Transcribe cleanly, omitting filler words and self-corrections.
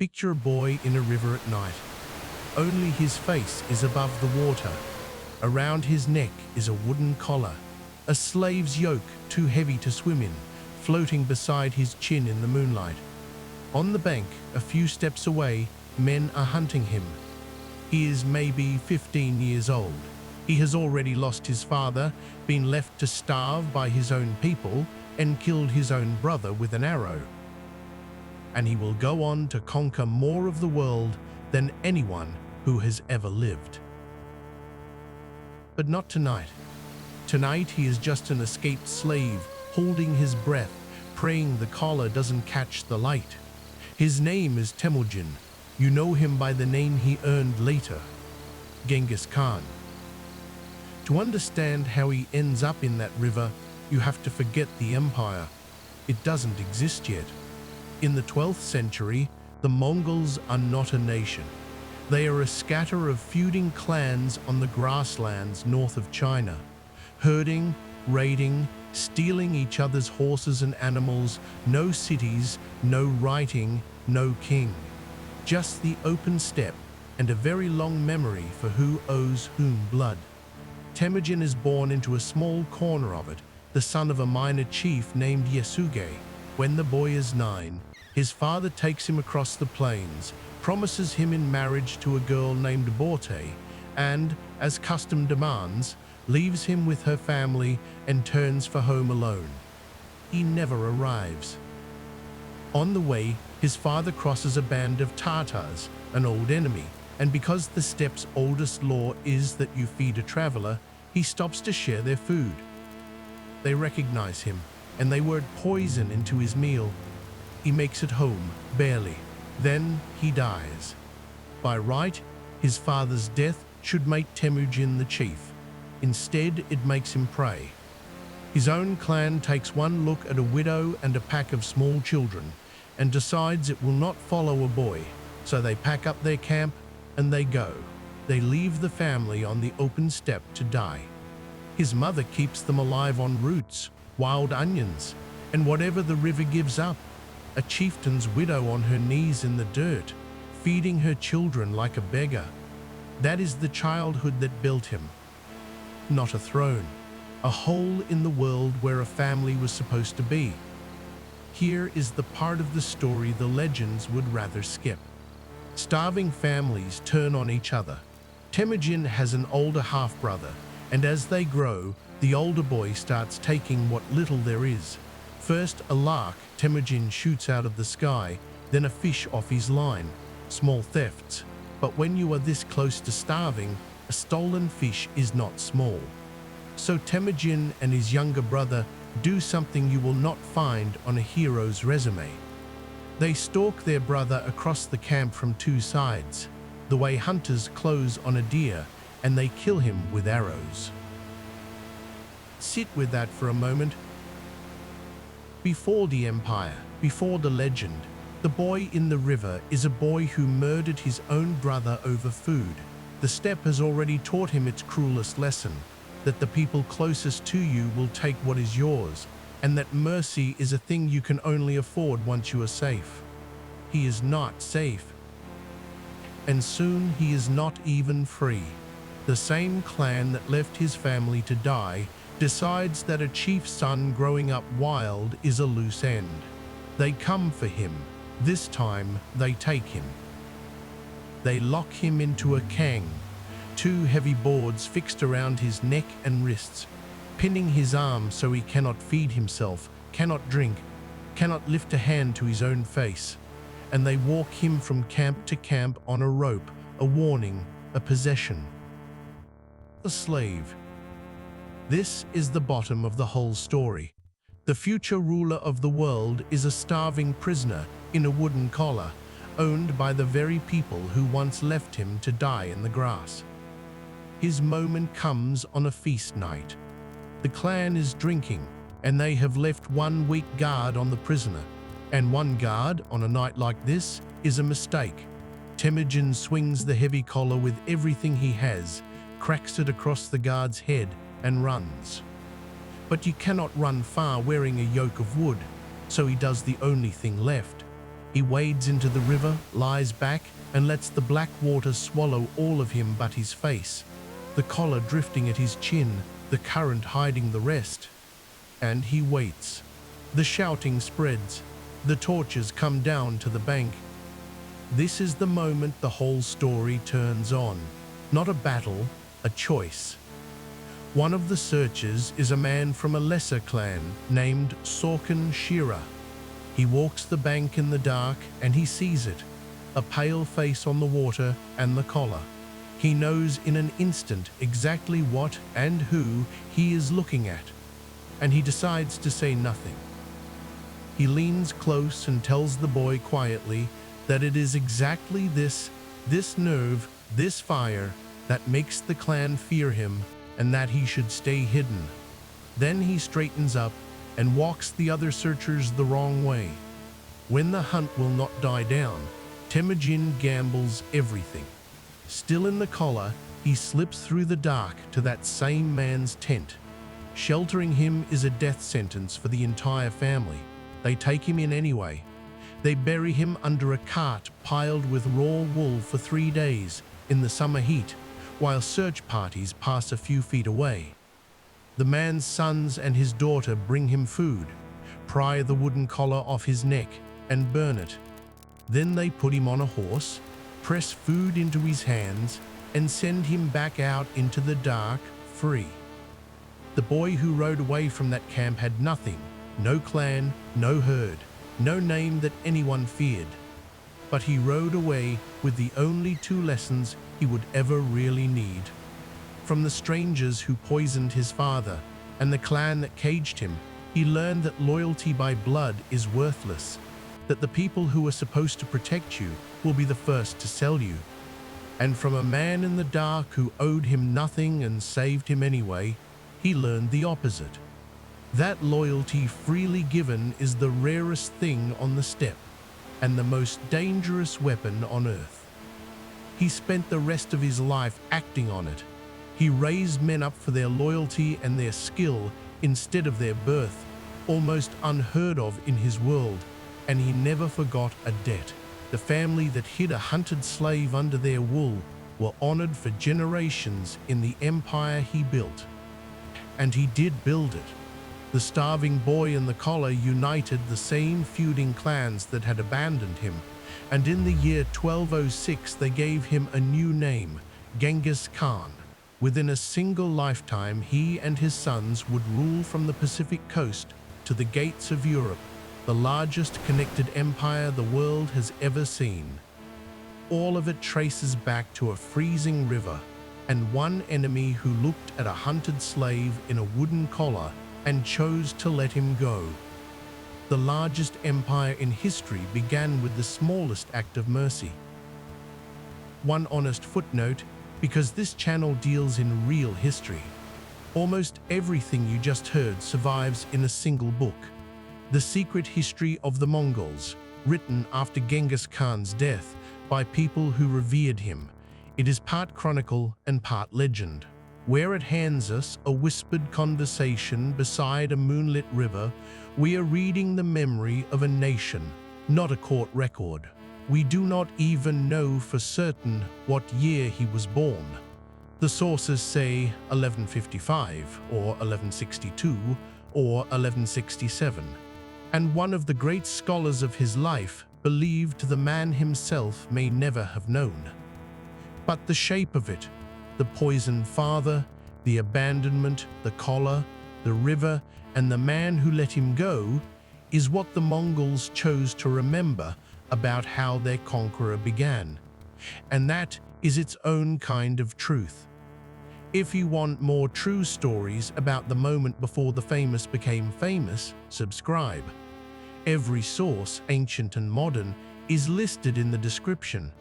Picture a boy in a river at night. Only his face is above the water. Around his neck is a wooden collar, a slave's yoke too heavy to swim in, floating beside his chin in the moonlight. On the bank, a few steps away, men are hunting him. He is maybe 15 years old. He has already lost his father, been left to starve by his own people, and killed his own brother with an arrow. And he will go on to conquer more of the world than anyone who has ever lived. But not tonight. Tonight he is just an escaped slave, holding his breath, praying the collar doesn't catch the light. His name is Temüjin. You know him by the name he earned later, Genghis Khan. To understand how he ends up in that river, you have to forget the empire. It doesn't exist yet. In the 12th century, the Mongols are not a nation. They are a scatter of feuding clans on the grasslands north of China, herding, raiding, stealing each other's horses and animals, no cities, no writing, no king. Just the open steppe and a very long memory for who owes whom blood. Temüjin is born into a small corner of it, the son of a minor chief named Yesügei. When the boy is 9, his father takes him across the plains, promises him in marriage to a girl named Borte, and, as custom demands, leaves him with her family and turns for home alone. He never arrives. On the way, his father crosses a band of Tatars, an old enemy, and because the steppe's oldest law is that you feed a traveler, he stops to share their food. They recognize him, and they word poison into his meal. He makes it home, barely. Then he dies. By right, his father's death should make Temüjin the chief. Instead, it makes him prey. His own clan takes one look at a widow and a pack of small children and decides it will not follow a boy. So they pack up their camp and they go. They leave the family on the open steppe to die. His mother keeps them alive on roots, wild onions, and whatever the river gives up. A chieftain's widow on her knees in the dirt, feeding her children like a beggar. That is the childhood that built him. Not a throne, a hole in the world where a family was supposed to be. Here is the part of the story the legends would rather skip. Starving families turn on each other. Temüjin has an older half-brother, and as they grow, the older boy starts taking what little there is. First a lark Temüjin shoots out of the sky, then a fish off his line. Small thefts. But when you are this close to starving, a stolen fish is not small. So Temüjin and his younger brother do something you will not find on a hero's resume. They stalk their brother across the camp from two sides, the way hunters close on a deer, and they kill him with arrows. Sit with that for a moment. Before the empire, before the legend, the boy in the river is a boy who murdered his own brother over food. The steppe has already taught him its cruelest lesson, that the people closest to you will take what is yours, and that mercy is a thing you can only afford once you are safe. He is not safe. And soon he is not even free. The same clan that left his family to die decides that a chief's son growing up wild is a loose end. They come for him. This time they take him. They lock him into a kang, two heavy boards fixed around his neck and wrists, pinning his arms so he cannot feed himself, cannot drink, cannot lift a hand to his own face. And they walk him from camp to camp on a rope, a warning, a possession. A slave. This is the bottom of the whole story. The future ruler of the world is a starving prisoner in a wooden collar, owned by the very people who once left him to die in the grass. His moment comes on a feast night. The clan is drinking, and they have left one weak guard on the prisoner. And one guard, on a night like this, is a mistake. Temüjin swings the heavy collar with everything he has, cracks it across the guard's head, and runs. But you cannot run far wearing a yoke of wood, so he does the only thing left. He wades into the river, lies back, and lets the black water swallow all of him but his face, the collar drifting at his chin, the current hiding the rest. And he waits. The shouting spreads. The torches come down to the bank. This is the moment the whole story turns on. Not a battle, a choice. One of the searchers is a man from a lesser clan named Sorkin Shira. He walks the bank in the dark and he sees it, a pale face on the water and the collar. He knows in an instant exactly what and who he is looking at, and he decides to say nothing. He leans close and tells the boy quietly that it is exactly this nerve, this fire, that makes the clan fear him and that he should stay hidden. Then he straightens up and walks the other searchers the wrong way. When the hunt will not die down, Temüjin gambles everything. Still in the collar, he slips through the dark to that same man's tent. Sheltering him is a death sentence for the entire family. They take him in anyway. They bury him under a cart piled with raw wool for 3 days in the summer heat, while search parties pass a few feet away. The man's sons and his daughter bring him food, pry the wooden collar off his neck, and burn it. Then they put him on a horse, press food into his hands, and send him back out into the dark, free. The boy who rode away from that camp had nothing, no clan, no herd, no name that anyone feared. But he rode away with the only 2 lessons he would ever really need. From the strangers who poisoned his father and the clan that caged him, he learned that loyalty by blood is worthless, that the people who are supposed to protect you will be the first to sell you. And from a man in the dark who owed him nothing and saved him anyway, he learned the opposite. That loyalty freely given is the rarest thing on the steppe and the most dangerous weapon on earth. He spent the rest of his life acting on it. He raised men up for their loyalty and their skill instead of their birth, almost unheard of in his world, and he never forgot a debt. The family that hid a hunted slave under their wool were honored for generations in the empire he built. And he did build it. The starving boy and the collar united the same feuding clans that had abandoned him, and in the year 1206 they gave him a new name, Genghis Khan. Within a single lifetime, he and his sons would rule from the Pacific coast to the gates of Europe, the largest connected empire the world has ever seen. All of it traces back to a freezing river and one enemy who looked at a hunted slave in a wooden collar and chose to let him go. The largest empire in history began with the smallest act of mercy. One honest footnote, because this channel deals in real history. Almost everything you just heard survives in a single book, The Secret History of the Mongols, written after Genghis Khan's death by people who revered him. It is part chronicle and part legend. Where it hands us a whispered conversation beside a moonlit river, we are reading the memory of a nation, not a court record. We do not even know for certain what year he was born. The sources say 1155 or 1162 or 1167. And one of the great scholars of his life believed the man himself may never have known. But the shape of it, the poisoned father, the abandonment, the collar, the river, and the man who let him go, is what the Mongols chose to remember about how their conqueror began. And that is its own kind of truth. If you want more true stories about the moment before the famous became famous, subscribe. Every source, ancient and modern, is listed in the description.